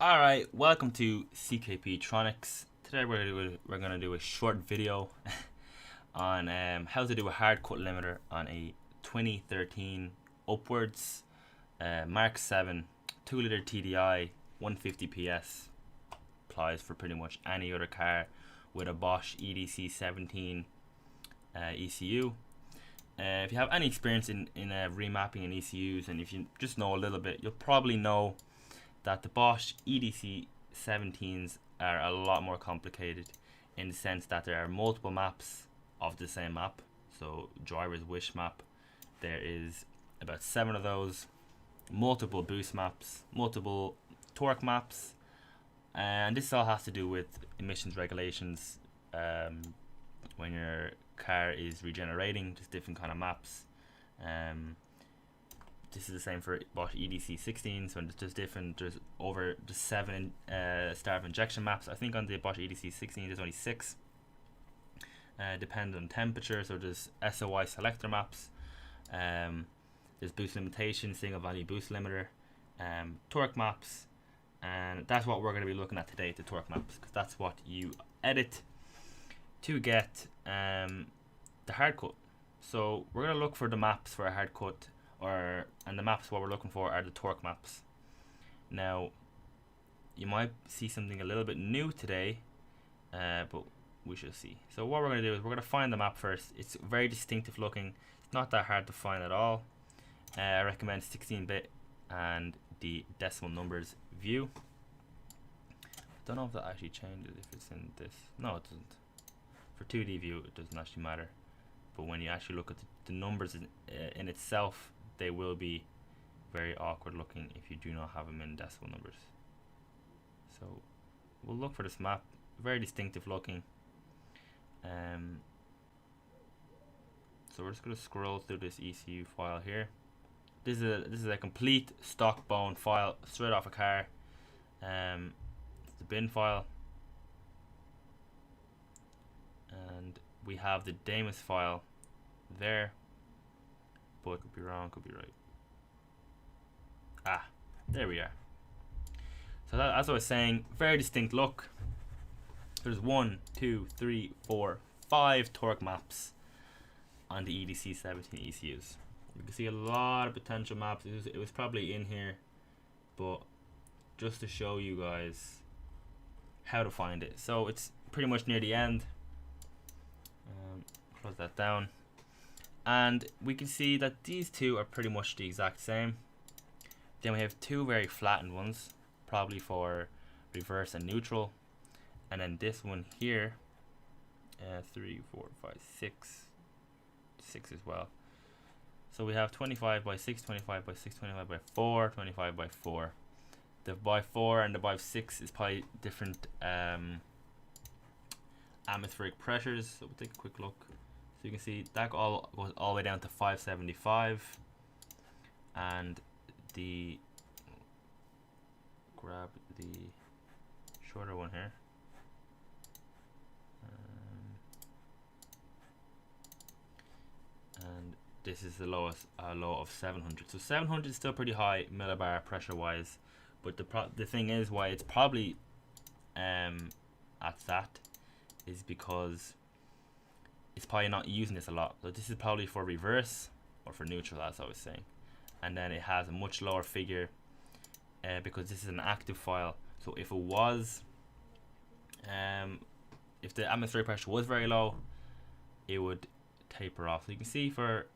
Alright, welcome to cpktronics. Today we're gonna do a short video on how to do a hard cut limiter on a 2013 upwards Mark 7 2-litre TDI 150 PS. Applies for pretty much any other car with a Bosch EDC 17 ECU. If you have any experience in remapping and ECUs, and if you just know a little bit, you'll probably know that the Bosch EDC 17s are a lot more complicated in the sense that there are multiple maps of the same map. So driver's wish map, there is about 7 of those, multiple boost maps, multiple torque maps, and this all has to do with emissions regulations. When your car is regenerating, just different kind of maps. This is the same for Bosch EDC 16, so there's different. There's over the 7 starve injection maps. I think on the Bosch EDC 16 there's only 6. Depending on temperature, so there's SOI selector maps. There's boost limitation, single value boost limiter, torque maps, and that's what we're going to be looking at today, the torque maps, because that's what you edit to get the hard cut. So we're going to look for the maps for a hard cut. And the maps what we're looking for are the torque maps. Now you might see something a little bit new today, but we shall see. So what we're going to do is we're going to find the map first. It's very distinctive looking. It's not that hard to find at all. I recommend 16-bit and the decimal numbers view. Don't know if that actually changes if it's in this. No, it doesn't. For 2D view it doesn't actually matter, but when you actually look at the numbers in itself, they will be very awkward looking if you do not have them in decimal numbers. So we'll look for this map, very distinctive looking. So we're just going to scroll through this ECU file here. This is a complete stock bone file straight off a car. It's the bin file, and we have the damos file there, but could be wrong, could be right. There we are. So that, as I was saying, very distinct look. There's 1, 2, 3, 4, 5 torque maps on the EDC 17 ECUs. You can see a lot of potential maps. It was probably in here, but just to show you guys how to find it. So it's pretty much near the end. Close that down, and we can see that these two are pretty much the exact same. Then we have 2 very flattened ones, probably for reverse and neutral, and then this one here, 3, 4, 5, 6 as well. So we have 25 by 6, 25 by 6, 25 by 4, 25 by 4. The by 4 and the by 6 is probably different atmospheric pressures. So we'll take a quick look. So you can see that all goes all the way down to 575, and grab the shorter one here. And this is the lowest low of 700. So 700 is still pretty high millibar pressure wise, but the thing is why it's probably at that is because it's probably not using this a lot. So this is probably for reverse or for neutral, as I was saying, and then it has a much lower figure because this is an active file. So if it was if the atmospheric pressure was very low, it would taper off. So you can see for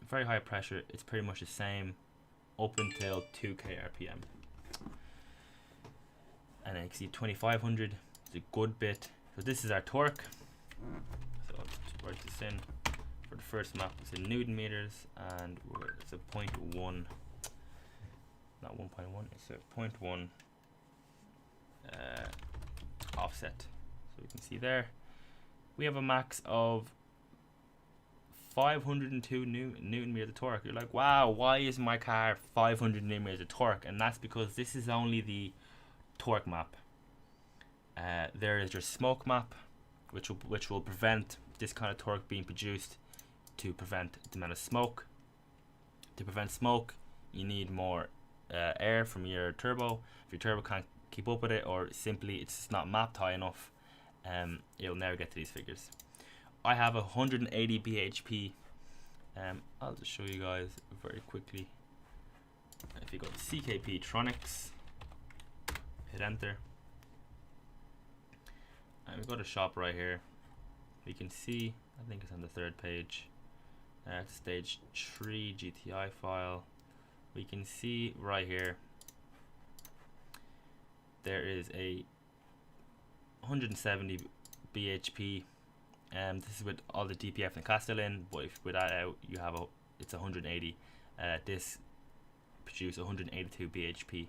very high pressure it's pretty much the same up until 2k RPM, and then you can see 2500 is a good bit. So this is our torque. So I'll just write this in. For the first map it's in Newton meters, and it's a 0.1, not 1.1, it's a 0.1 offset. So you can see there we have a max of 502 Newton meters of torque. You're like, wow, why is my car 500 Newton meters of torque? And that's because this is only the torque map. There is your smoke map, which will prevent this kind of torque being produced, to prevent the amount of smoke. To prevent smoke, you need more air from your turbo. If your turbo can't keep up with it, or simply it's not mapped high enough, you'll never get to these figures. I have 180 bhp. I'll just show you guys very quickly. If you go to cpktronics, hit enter, and we go to shop right here, we can see, I think it's on the third page, stage 3 GTI file. We can see right here there is a 170 bhp. This is with all the DPF and CAS still in, but if with that out, you have it's 180. This produces 182 bhp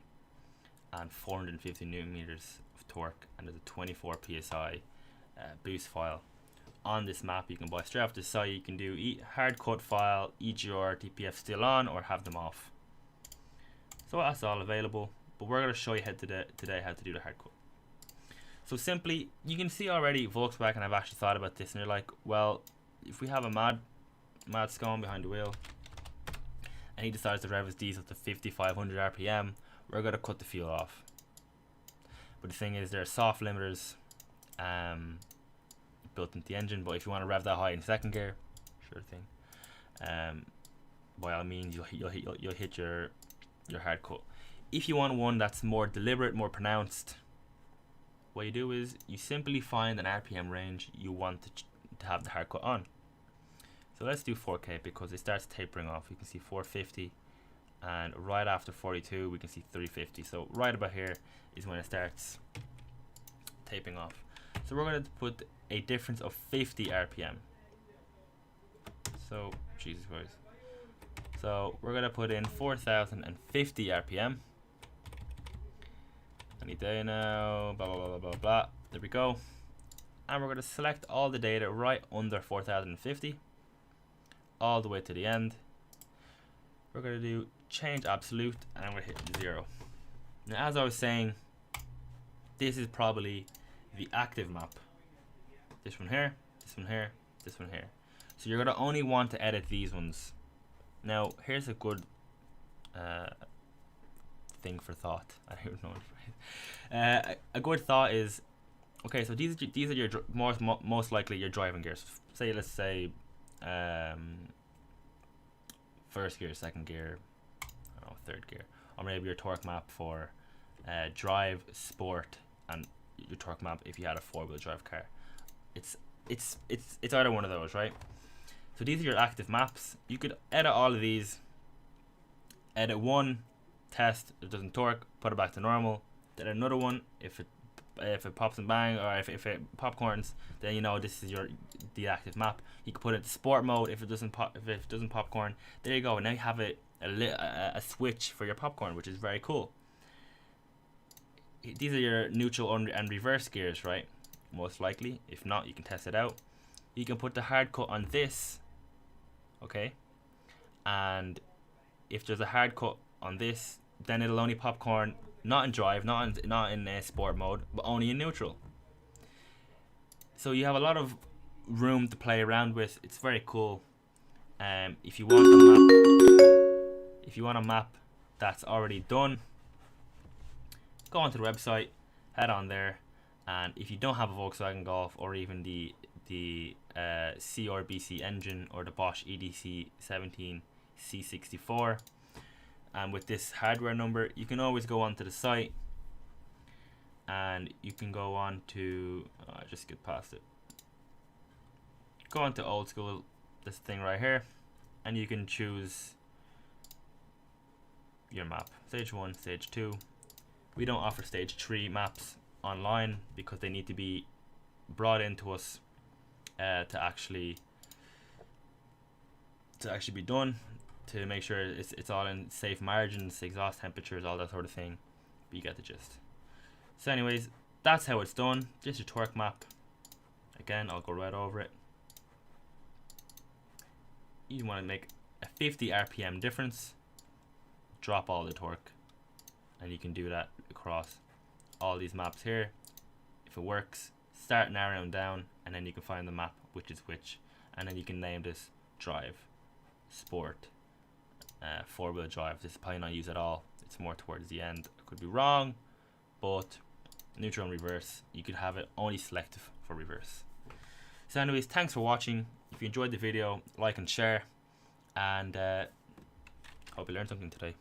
and 450 newton meters of torque, and there's a 24 psi boost file. On this map, you can buy straight off the site. You can do hard cut file, EGR, DPF still on, or have them off. So that's all available, but we're going to show you today how to do the hard cut. So simply, you can see already Volkswagen have actually thought about this, and they're like, well, if we have a mad scone behind the wheel and he decides to rev his diesel to 5,500 RPM, we're going to cut the fuel off. But the thing is, there are soft limiters built into the engine, but if you want to rev that high in second gear, sure thing, by all means you'll hit your hard cut. If you want one that's more deliberate, more pronounced, what you do is you simply find an RPM range you want to have the hard cut on. So let's do 4K because it starts tapering off. You can see 450, and right after 42 we can see 350. So right about here is when it starts tapering off. So we're going to put a difference of 50 RPM. So Jesus Christ. So we're going to put in 4,050 RPM. Any day now, blah blah blah blah blah. There we go. And we're going to select all the data right under 4,050 all the way to the end. We're going to do change absolute, and I'm going to hit 0. Now, as I was saying, this is probably the active map. This one here, this one here, this one here. So you're going to only want to edit these ones. Now, here's a good thing for thought. I don't know. A good thought is, okay, so these are your most likely your driving gears. Let's say first gear, second gear, I don't know, third gear, or maybe your torque map for drive, sport, and your torque map if you had a 4-wheel drive car. It's either one of those, right? So these are your active maps. You could edit all of these. Edit one, test, it doesn't torque, put it back to normal. Then another one, if it pops and bang, or if it popcorns, then you know this is the active map. You can put it into sport mode if it doesn't popcorn. There you go. Now you have a switch for your popcorn, which is very cool. These are your neutral and reverse gears, right? Most likely. If not, you can test it out. You can put the hard cut on this, okay? And if there's a hard cut on this, then it'll only popcorn not in drive, not in sport mode, but only in neutral. So you have a lot of room to play around with. It's very cool. If you want a map that's already done, go onto the website, head on there, and if you don't have a Volkswagen Golf or even the CRBC engine or the Bosch EDC 17 C64, and with this hardware number, you can always go onto the site, and you can go on to just get past it. Go on to old school, this thing right here, and you can choose your map. Stage 1, stage 2. We don't offer stage 3 maps online because they need to be brought into us to actually be done, to make sure it's all in safe margins, exhaust temperatures, all that sort of thing. But you get the gist. So anyways, that's how it's done. Just your torque map. Again, I'll go right over it. You want to make a 50 RPM difference, drop all the torque, and you can do that across all these maps here. If it works, start narrowing down, and then you can find the map which is which, and then you can name this drive, sport, 4-wheel drive. This is probably not used at all. It's more towards the end. I could be wrong, but neutral and reverse, you could have it only selective for reverse. So anyways, thanks for watching. If you enjoyed the video, like and share, and hope you learned something today.